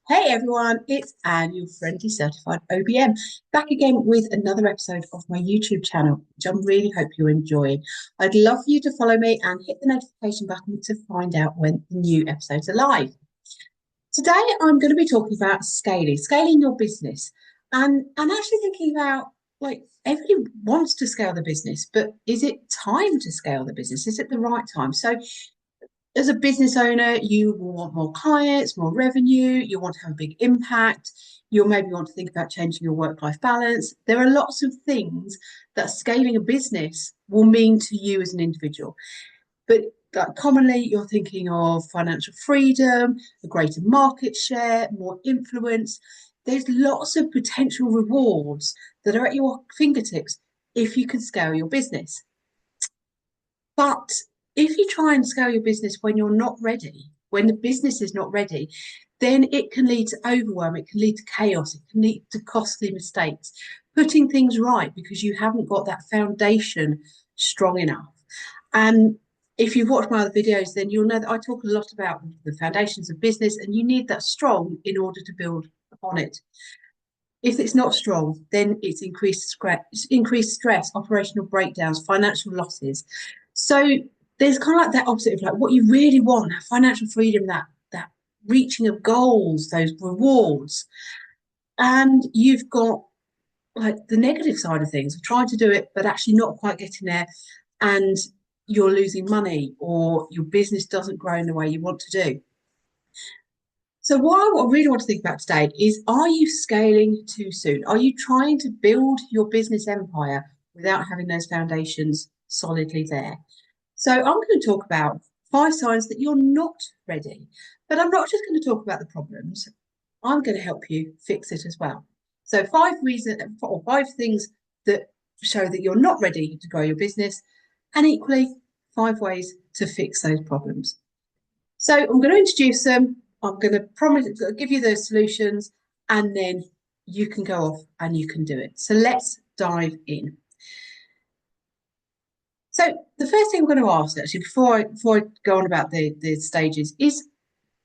Hey everyone, it's Anne, your friendly certified OBM, back again with another episode of my YouTube channel, which I really hope you enjoy. I'd love for you to follow me and hit the notification button to find out when the new episodes are live. Today, I'm going to be talking about scaling your business, and actually thinking about like everybody wants to scale the business, but is it time to scale the business? Is it the right time? So as a business owner, you will want more clients, more revenue, you want to have a big impact, you'll maybe want to think about changing your work-life balance. There are lots of things that scaling a business will mean to you as an individual. But commonly, you're thinking of financial freedom, a greater market share, more influence. There's lots of potential rewards that are at your fingertips if you can scale your business. But if you try and scale your business when you're not ready, when the business is not ready, then it can lead to overwhelm, it can lead to chaos, it can lead to costly mistakes, putting things right because you haven't got that foundation strong enough. And if you've watched my other videos, then you'll know that I talk a lot about the foundations of business, and you need that strong in order to build upon it. If it's not strong, then it's increased stress, operational breakdowns, financial losses. So there's kind of like that opposite of like what you really want, that financial freedom, that reaching of goals, those rewards. And you've got like the negative side of things of trying to do it, but actually not quite getting there. And you're losing money or your business doesn't grow in the way you want to do. So what I really want to think about today is, are you scaling too soon? Are you trying to build your business empire without having those foundations solidly there? So I'm going to talk about 5 signs that you're not ready, but I'm not just going to talk about the problems. I'm going to help you fix it as well. So 5 things that show that you're not ready to grow your business, and equally 5 ways to fix those problems. So I'm going to introduce them. I'm going to give you those solutions, and then you can go off and you can do it. So let's dive in. So the first thing I'm going to ask, actually, before I go on about the stages, is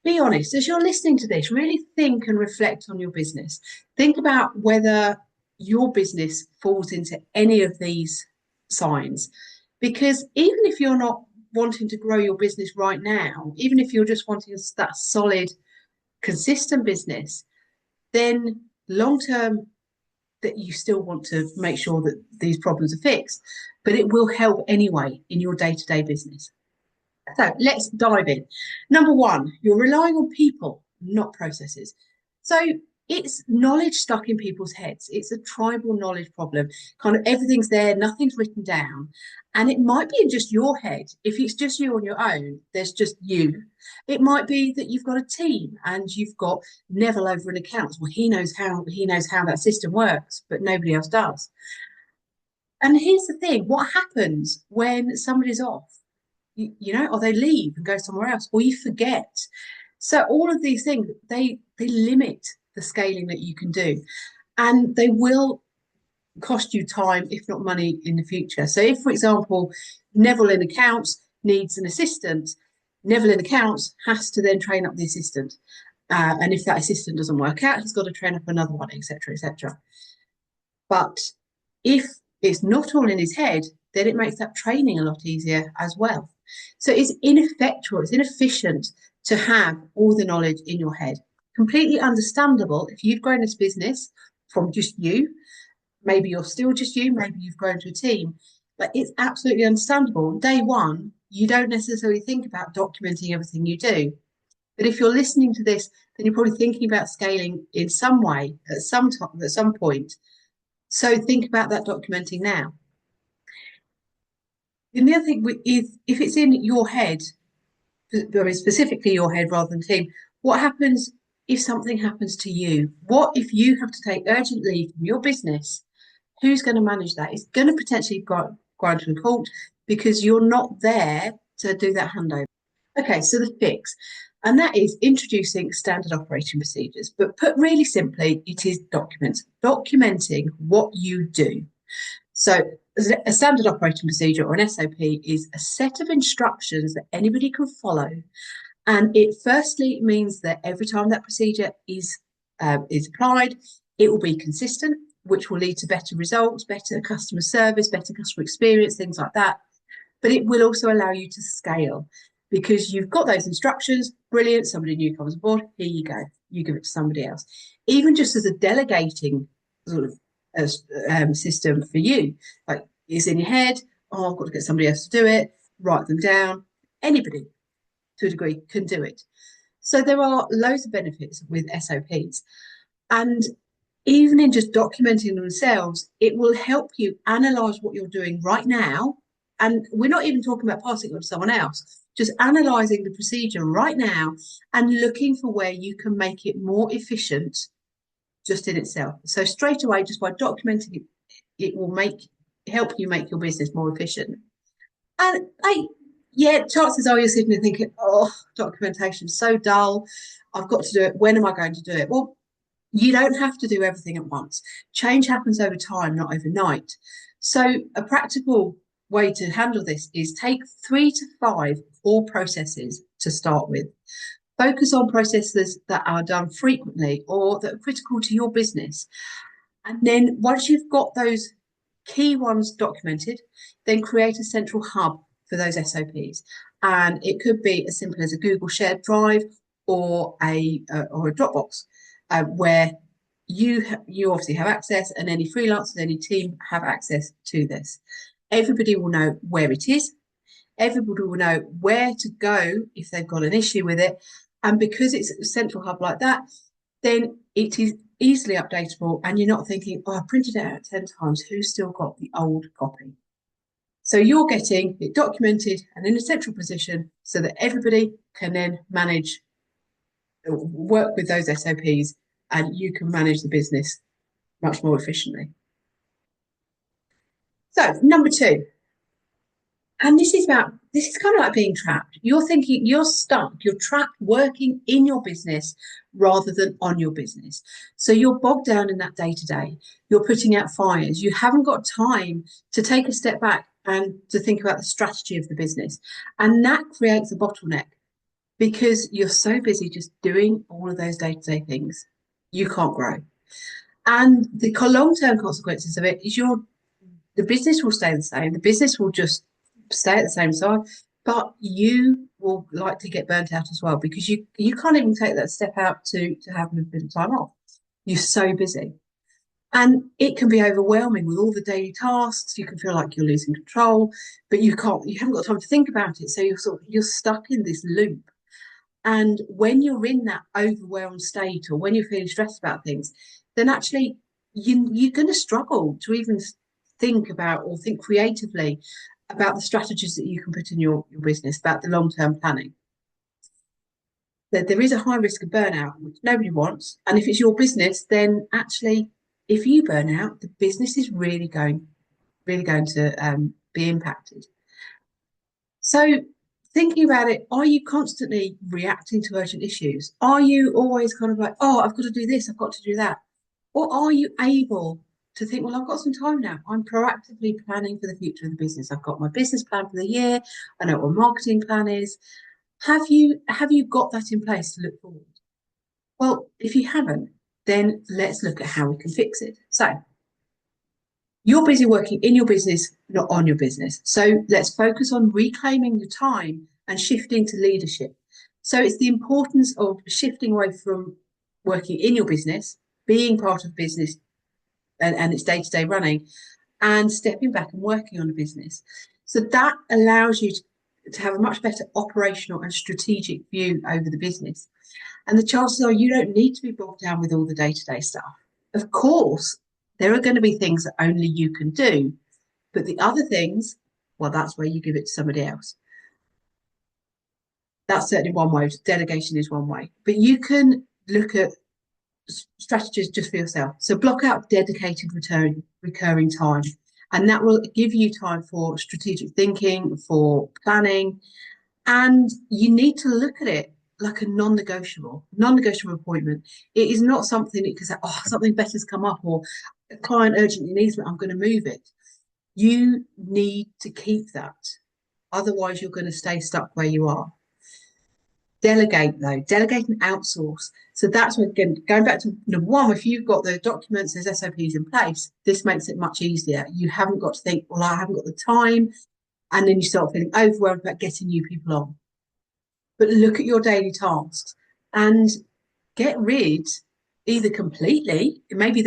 be honest. As you're listening to this, really think and reflect on your business. Think about whether your business falls into any of these signs. Because even if you're not wanting to grow your business right now, even if you're just wanting that solid, consistent business, then long term, that you still want to make sure that these problems are fixed, but it will help anyway in your day-to-day business. So let's dive in. Number one, you're relying on people, not processes. So it's knowledge stuck in people's heads. It's a tribal knowledge problem. Kind of everything's there, nothing's written down. And it might be in just your head. If it's just you on your own, there's just you. It might be that you've got a team and you've got Neville over in accounts. Well, he knows how that system works, but nobody else does. And here's the thing: what happens when somebody's off? Or they leave and go somewhere else, or you forget. So all of these things, they limit the scaling that you can do, and they will cost you time, if not money, in the future. So if, for example, Neville in accounts needs an assistant, Neville in accounts has to then train up the assistant. And if that assistant doesn't work out, he's got to train up another one, etc., etc. But if it's not all in his head, then it makes that training a lot easier as well. So it's ineffectual, it's inefficient to have all the knowledge in your head. Completely understandable if you've grown this business from just you. Maybe you're still just you, maybe you've grown to a team, but it's absolutely understandable. Day one, you don't necessarily think about documenting everything you do. But if you're listening to this, then you're probably thinking about scaling in some way at some time, at some point. So think about that documenting now. And the other thing is, if it's in your head, specifically your head rather than team, what happens if something happens to you? What if you have to take urgent leave from your business? Who's going to manage that? It's going to potentially grind to a halt because you're not there to do that handover. Okay, so the fix, and that is introducing standard operating procedures. But put really simply, it is documenting what you do. So a standard operating procedure, or an SOP, is a set of instructions that anybody can follow, And it firstly means that every time that procedure is applied, it will be consistent, which will lead to better results, better customer service, better customer experience, things like that. But it will also allow you to scale because you've got those instructions. Brilliant. Somebody new comes aboard. Here you go. You give it to somebody else. Even just as a delegating sort of system for you, like it's in your head. Oh, I've got to get somebody else to do it. Write them down. Anybody to a degree can do it. So there are loads of benefits with SOPs. And even in just documenting themselves, it will help you analyze what you're doing right now. And we're not even talking about passing it on to someone else, just analyzing the procedure right now and looking for where you can make it more efficient just in itself. So straight away, just by documenting it, it will help you make your business more efficient. And yeah, chances are you're sitting there thinking, oh, documentation is so dull. I've got to do it. When am I going to do it? Well, you don't have to do everything at once. Change happens over time, not overnight. So a practical way to handle this is take 3 to 5 core processes to start with. Focus on processes that are done frequently or that are critical to your business. And then once you've got those key ones documented, then create a central hub for those SOPs. And it could be as simple as a Google shared drive or a Dropbox, where you obviously have access, and any freelancers, any team have access to this. Everybody will know where it is. Everybody will know where to go if they've got an issue with it. And because it's a central hub like that, then it is easily updatable, and you're not thinking, oh, I printed it out 10 times. Who's still got the old copy? So you're getting it documented and in a central position so that everybody can then work with those SOPs, and you can manage the business much more efficiently. So number 2, and this is kind of like being trapped. You're thinking you're stuck, you're trapped working in your business rather than on your business. So you're bogged down in that day to day. You're putting out fires. You haven't got time to take a step back and to think about the strategy of the business. And that creates a bottleneck because you're so busy just doing all of those day to day things. You can't grow. And the long term consequences of it is the business will stay the same. The business will just stay at the same size, but you will likely get burnt out as well because you can't even take that step out to have a bit of time off. You're so busy. And it can be overwhelming with all the daily tasks. You can feel like you're losing control, but you haven't got time to think about it. So you're stuck in this loop. And when you're in that overwhelmed state, or when you're feeling stressed about things, then actually you're going to struggle to even think about or think creatively about the strategies that you can put in your business, about the long-term planning. There is a high risk of burnout, which nobody wants. And if it's your business, then actually, if you burn out, the business is really going to be impacted. So thinking about it, are you constantly reacting to urgent issues? Are you always kind of like, oh, I've got to do this, I've got to do that? Or are you able to think, well, I've got some time now. I'm proactively planning for the future of the business. I've got my business plan for the year. I know what my marketing plan is. Have you got that in place to look forward? Well, if you haven't, then let's look at how we can fix it. So you're busy working in your business, not on your business. So let's focus on reclaiming the time and shifting to leadership. So it's the importance of shifting away from working in your business, being part of business and its day-to-day running, and stepping back and working on a business. So that allows you to have a much better operational and strategic view over the business. And the chances are you don't need to be bogged down with all the day-to-day stuff. Of course, there are going to be things that only you can do, but the other things, well, that's where you give it to somebody else. That's certainly one way. Delegation is one way, but you can look at strategies just for yourself. So block out dedicated recurring time, and that will give you time for strategic thinking, for planning, and you need to look at it like a non-negotiable appointment. It is not something that you can say, oh, something better's come up, or a client urgently needs me, I'm going to move it. You need to keep that. Otherwise, you're going to stay stuck where you are. Delegate though, delegate and outsource. So that's when, again, going back to number one, if you've got the documents, there's SOPs in place, this makes it much easier. You haven't got to think, well, I haven't got the time. And then you start feeling overwhelmed about getting new people on. But look at your daily tasks and get rid either completely, maybe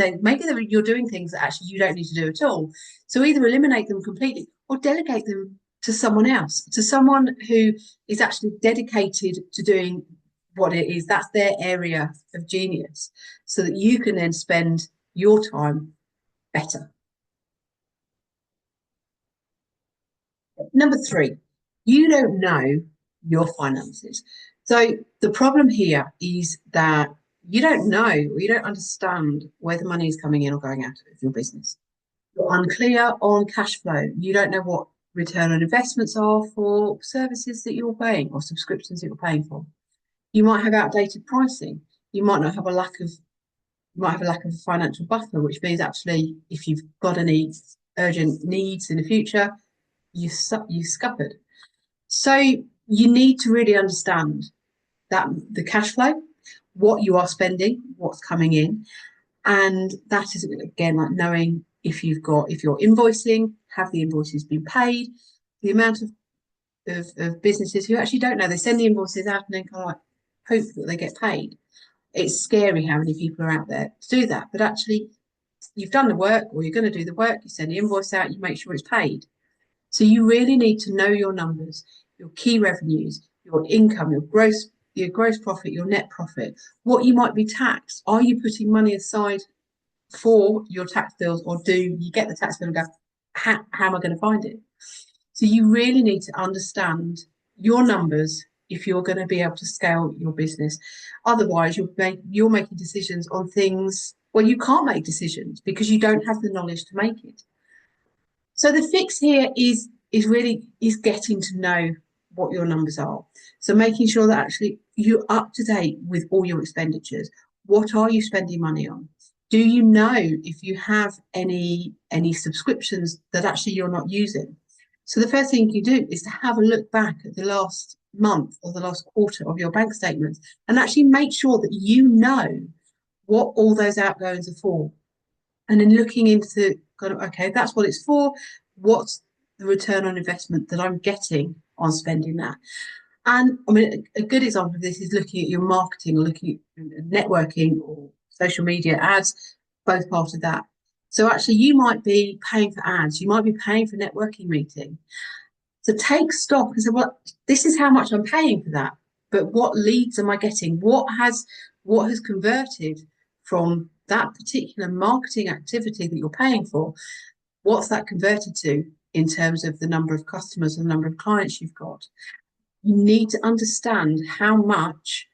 you're doing things that actually you don't need to do at all. So either eliminate them completely or delegate them to someone else, to someone who is actually dedicated to doing what it is. That's their area of genius, so that you can then spend your time better. Number three, you don't know your finances. So the problem here is that you don't know or you don't understand where the money is coming in or going out of your business. You're unclear on cash flow. You don't know what return on investments are for services that you're paying or subscriptions that you're paying for. You might have outdated pricing. You might not have a lack of a financial buffer, which means actually if you've got any urgent needs in the future, you've scuppered. So you need to really understand that the cash flow, what you are spending, what's coming in, and that is again like knowing if you're invoicing, have the invoices been paid, the amount of businesses who actually don't know, they send the invoices out and then kind of like hope that they get paid. It's scary how many people are out there to do that, but actually you've done the work or you're going to do the work, you send the invoice out, you make sure it's paid. So you really need to know your numbers, your key revenues, your income, your gross profit, your net profit, what you might be taxed. Are you putting money aside for your tax bills, or do you get the tax bill and go, how am I going to find it? So you really need to understand your numbers if you're going to be able to scale your business. Otherwise, you're making decisions on things, well, you can't make decisions because you don't have the knowledge to make it. So the fix here is really getting to know what your numbers are. So making sure that actually you're up to date with all your expenditures. What are you spending money on? Do you know if you have any subscriptions that actually you're not using? So the first thing you do is to have a look back at the last month or the last quarter of your bank statements and actually make sure that you know what all those outgoings are for. And then looking into kind of, okay, that's what it's for. What's the return on investment that I'm getting on spending that? And I mean, a good example of this is looking at your marketing or looking at networking or social media ads, both part of that. So actually you might be paying for ads, you might be paying for networking meeting. So take stock and say, well, this is how much I'm paying for that. But what leads am I getting? What has converted from that particular marketing activity that you're paying for? What's that converted to in terms of the number of customers and the number of clients you've got? You need to understand how much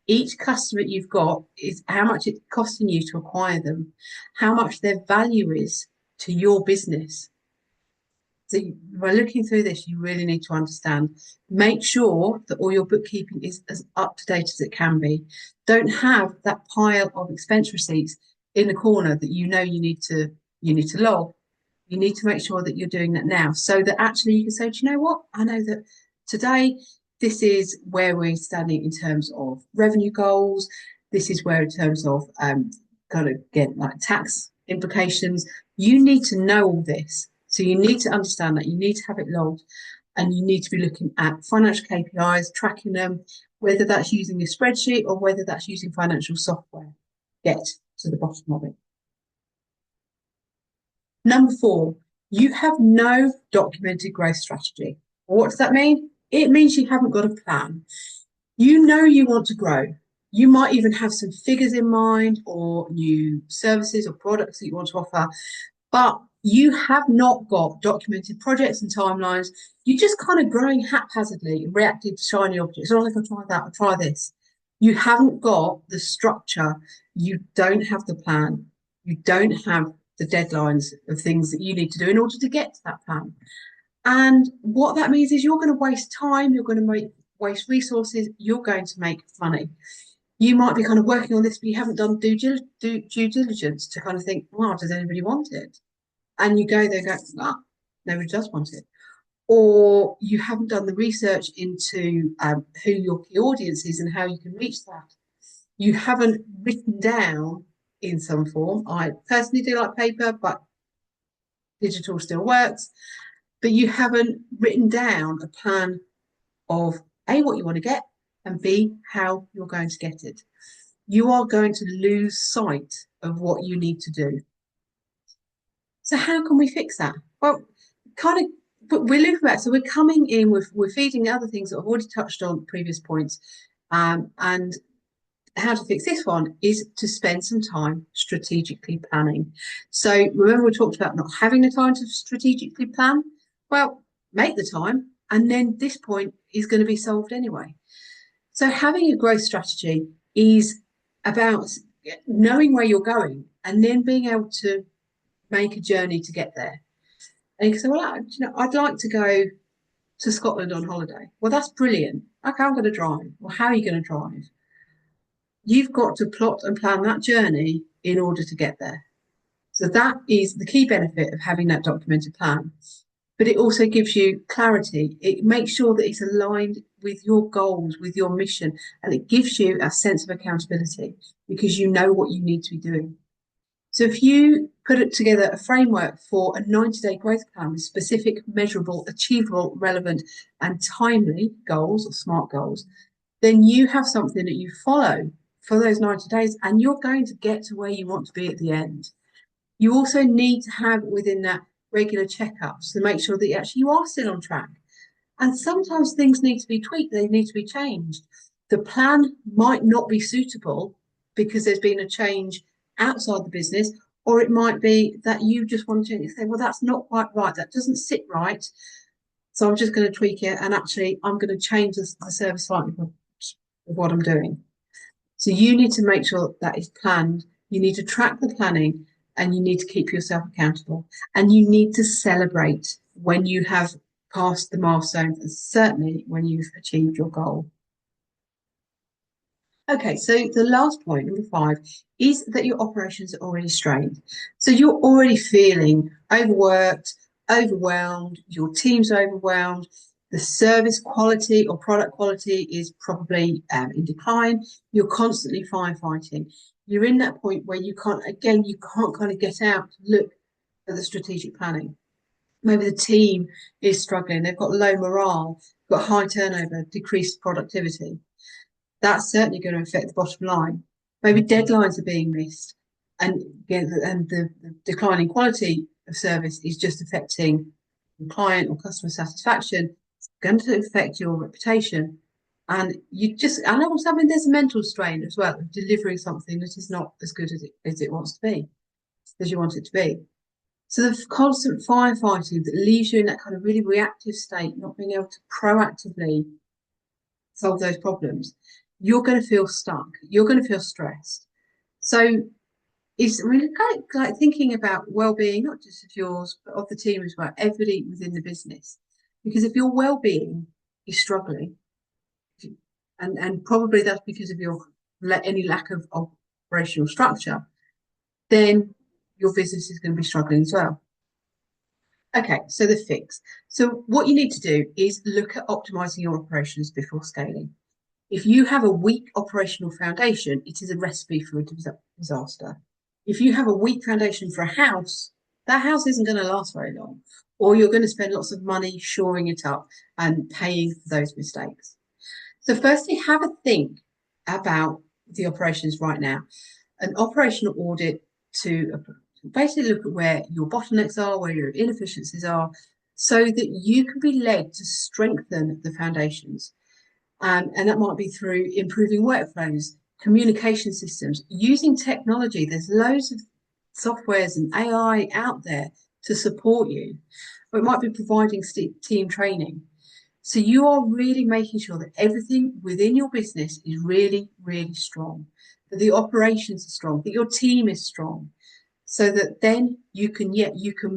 each customer you've got is, how much it's costing you to acquire them, how much their value is to your business. So by looking through this, you really need to understand. Make sure that all your bookkeeping is as up to date as it can be. Don't have that pile of expense receipts in the corner that you know you need to log. You need to make sure that you're doing that now, so that actually you can say, do you know what? I know that today this is where we're standing in terms of revenue goals. This is where in terms of kind of get like tax implications. You need to know all this. So you need to understand that, you need to have it logged, and you need to be looking at financial KPIs, tracking them, whether that's using a spreadsheet or whether that's using financial software. Get to the bottom of it. Number 4, you have no documented growth strategy. What does that mean? It means you haven't got a plan. You know you want to grow. You might even have some figures in mind or new services or products that you want to offer, but you have not got documented projects and timelines. You're just kind of growing haphazardly and reacting to shiny objects. Oh, if I try that, I'll try this. You haven't got the structure. You don't have the plan. You don't have the deadlines of things that you need to do in order to get to that plan. And what that means is you're going to waste time, you're going to waste resources, you're going to make money. You might be kind of working on this, but you haven't done due diligence to kind of think, wow, does anybody want it? And you go there and go, ah, nobody does want it. or you haven't done the research into who your key audience is and how you can reach that. You haven't written down in some form. I personally do like paper, but digital still works. But you haven't written down a plan of A, what you want to get, and B, how you're going to get it. You are going to lose sight of what you need to do. So how can we fix that? Well, kind of, but we're looking back. So we're coming in with, we're feeding other things that I've already touched on previous points. And how to fix this one is to spend some time strategically planning. So remember we talked about not having the time to strategically plan? Well, make the time, and then this point is going to be solved anyway. So having a growth strategy is about knowing where you're going and then being able to make a journey to get there. And you can say, well, I'd like to go to Scotland on holiday. Well, that's brilliant. Okay, I'm going to drive. Well, how are you going to drive? You've got to plot and plan that journey in order to get there. So that is the key benefit of having that documented plan. But it also gives you clarity. It makes sure that it's aligned with your goals, with your mission, and it gives you a sense of accountability because you know what you need to be doing. So if you put it together a framework for a 90-day growth plan with specific, measurable, achievable, relevant, and timely goals or SMART goals, then you have something that you follow for those 90 days and you're going to get to where you want to be at the end. You also need to have within that regular checkups to make sure that you are still on track. And sometimes things need to be tweaked, they need to be changed. The plan might not be suitable because there's been a change outside the business, or it might be that you just want to change it and say, well, that's not quite right, that doesn't sit right. So I'm just going to tweak it and actually I'm going to change the service slightly of what I'm doing. So you need to make sure that is planned. You need to track the planning and you need to keep yourself accountable. And you need to celebrate when you have passed the milestones and certainly when you've achieved your goal. Okay, so the last point, number 5, is that your operations are already strained. So you're already feeling overworked, overwhelmed, your team's overwhelmed, the service quality or product quality is probably in decline. You're constantly firefighting. You're in that point where you can't kind of get out to look at the strategic planning. Maybe the team is struggling, they've got low morale, got high turnover, decreased productivity. That's certainly going to affect the bottom line. Maybe deadlines are being missed, and the declining quality of service is just affecting the client or customer satisfaction. It's going to affect your reputation, and also, I mean, there's a mental strain as well of delivering something that is not as good as it wants to be, as you want it to be. So the constant firefighting that leaves you in that kind of really reactive state, not being able to proactively solve those problems, you're going to feel stuck. You're going to feel stressed. So it's really kind of like thinking about well-being, not just of yours, but of the team as well, everybody within the business. Because if your well-being is struggling, and probably that's because of your any lack of operational structure, then your business is going to be struggling as well. Okay, so the fix. So what you need to do is look at optimizing your operations before scaling. If you have a weak operational foundation, it is a recipe for a disaster. If you have a weak foundation for a house, that house isn't going to last very long, or you're going to spend lots of money shoring it up and paying for those mistakes. So firstly, have a think about the operations right now. An operational audit to basically look at where your bottlenecks are, where your inefficiencies are, so that you can be led to strengthen the foundations. And that might be through improving workflows, communication systems, using technology. There's loads of softwares and AI out there to support you. Or it might be providing team training. So you are really making sure that everything within your business is really, really strong, that the operations are strong, that your team is strong, so that then you can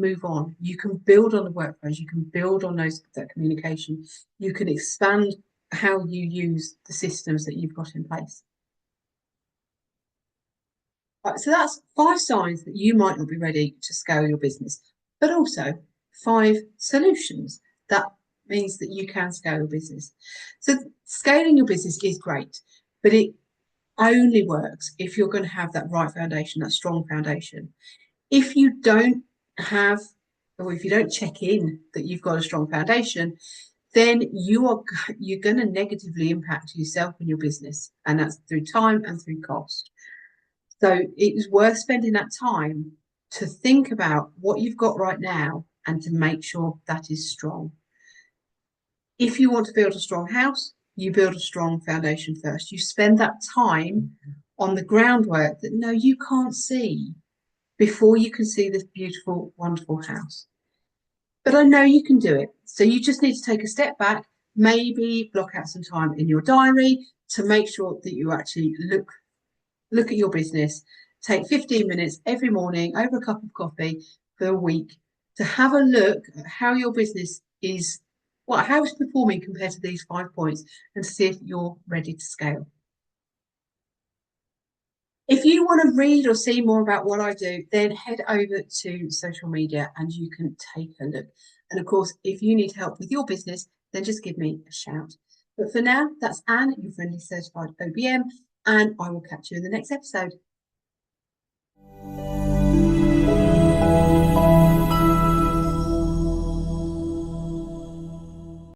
move on. You can build on the workflows, you can build on that communication, you can expand how you use the systems that you've got in place. Right, so that's 5 signs that you might not be ready to scale your business, but also 5 solutions that means that you can scale your business. So scaling your business is great, but it only works if you're going to have that right foundation, that strong foundation. If you don't have, or if you don't check in that you've got a strong foundation, then you're going to negatively impact yourself and your business, and that's through time and through cost. So it is worth spending that time to think about what you've got right now and to make sure that is strong. If you want to build a strong house, you build a strong foundation first. You spend that time on the groundwork that no, you can't see before you can see this beautiful, wonderful house. But I know you can do it. So you just need to take a step back, maybe block out some time in your diary to make sure that you actually look at your business. Take 15 minutes every morning over a cup of coffee for a week to have a look at how your business is, how it's performing compared to these 5 points, and to see if you're ready to scale. If you want to read or see more about what I do, then head over to social media and you can take a look. And of course, if you need help with your business, then just give me a shout. But for now, that's Anne, your friendly certified OBM, and I will catch you in the next episode.